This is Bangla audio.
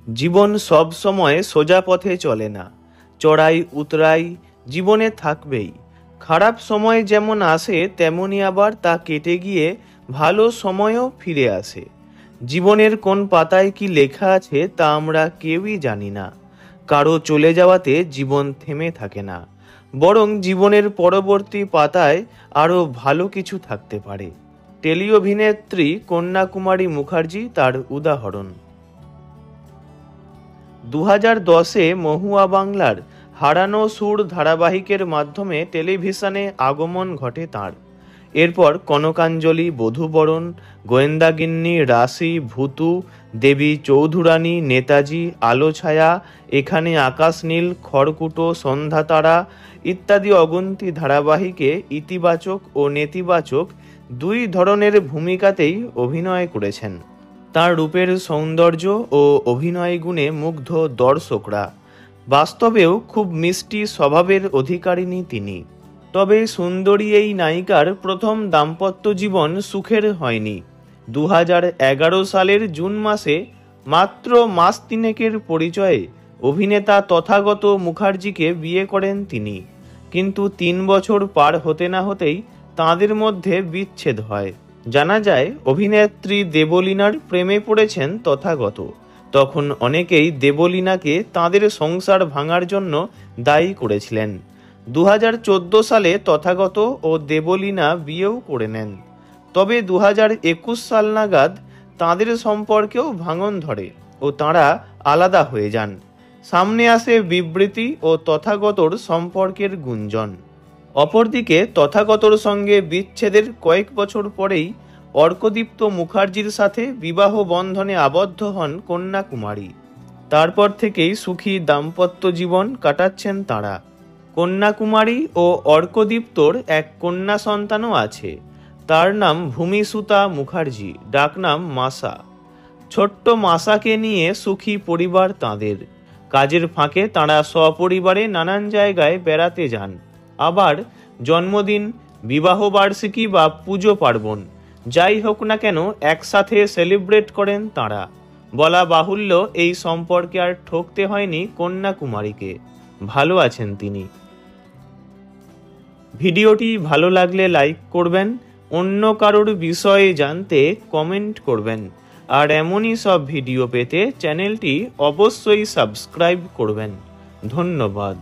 জীবন সব সময় সোজা পথে চলে না, চড়াই উতরাই জীবনে থাকবেই। খারাপ সময় যেমন আসে তেমনি আবার তা কেটে গিয়ে ভালো সময়ও ফিরে আসে। জীবনের কোন পাতায় কি লেখা আছে তা আমরা কেউই জানি না। কারো চলে যাওয়াতে জীবন থেমে থাকে না, বরং জীবনের পরবর্তী পাতায় আরও ভালো কিছু থাকতে পারে। টেলি অভিনেত্রী কন্যাকুমারী মুখার্জি তার উদাহরণ। 2010-এ মহুয়া বাংলার হারানো সুর ধারাবাহিকের মাধ্যমে টেলিভিশনে আগমন ঘটে তাঁর। এরপর কনকাঞ্জলি, বধূবরণ, গোয়েন্দাগিন্নি, রাশি, ভূতু, দেবী চৌধুরানী, নেতাজি, আলো ছায়া, এখানে আকাশ নীল, খড়কুটো, সন্ধ্যাতারা ইত্যাদি অগুন্তি ধারাবাহিকে ইতিবাচক ও নেতিবাচক দুই ধরনের ভূমিকাতেই অভিনয় করেছেন। তাঁর রূপের সৌন্দর্য ও অভিনয় গুণে মুগ্ধ দর্শকরা। বাস্তবেও খুব মিষ্টি স্বভাবের অধিকারিণী তিনি। তবে সুন্দরী এই নায়িকার প্রথম দাম্পত্য জীবন সুখের হয়নি। 2011 সালের জুন মাসে মাত্র মাস তিনেকের পরিচয়ে অভিনেতা তথাগত মুখার্জিকে বিয়ে করেন তিনি। কিন্তু 3 বছর পার হতে না হতেই তাঁদের মধ্যে বিচ্ছেদ হয়। জানা যায় অভিনেত্রী দেবলীনার প্রেমে পড়েছেন তথাগত। তখন অনেকেই দেবলীনাকে তাঁদের সংসার ভাঙার জন্য দায়ী করেছিলেন। 2014 সালে তথাগত ও দেবলীনা বিয়েও করে নেন। তবে 2021 সাল নাগাদ তাঁদের সম্পর্কেও ভাঙন ধরে ও তাঁরা আলাদা হয়ে যান। সামনে আসে বিবৃতি ও তথাগতর সম্পর্কের গুঞ্জন। অপরদিকে তথাগতর সঙ্গে বিচ্ছেদের কয়েক বছর পরেই অর্কদীপ্ত মুখার্জির সাথে বিবাহ বন্ধনে আবদ্ধ হন কন্যাকুমারী। তারপর থেকেই সুখী দাম্পত্য জীবন কাটাচ্ছেন তাঁরা। কন্যাকুমারী ও অর্কদীপ্তর এক কন্যা সন্তানও আছে। তার নাম ভূমিসুতা মুখার্জি, ডাকনাম মাসা। ছোট্ট মাসাকে নিয়ে সুখী পরিবার তাঁদের। কাজের ফাঁকে তাঁরা সপরিবারে নানান জায়গায় বেড়াতে যান। আবার জন্মদিন, বিবাহবার্ষিকী বা পুজো পার্বণ যাই হোক না কেন একসাথে সেলিব্রেট করেন তাঁরা। বলা বাহুল্য এই সম্পর্কে আর ঠকতে হয়নি কন্যাকুমারীকে। ভালো আছেন তিনি। ভিডিওটি ভালো লাগলে লাইক করবেন, অন্য কারোর বিষয়ে জানতে কমেন্ট করবেন, আর এমনই সব ভিডিও পেতে চ্যানেলটি অবশ্যই সাবস্ক্রাইব করবেন। ধন্যবাদ।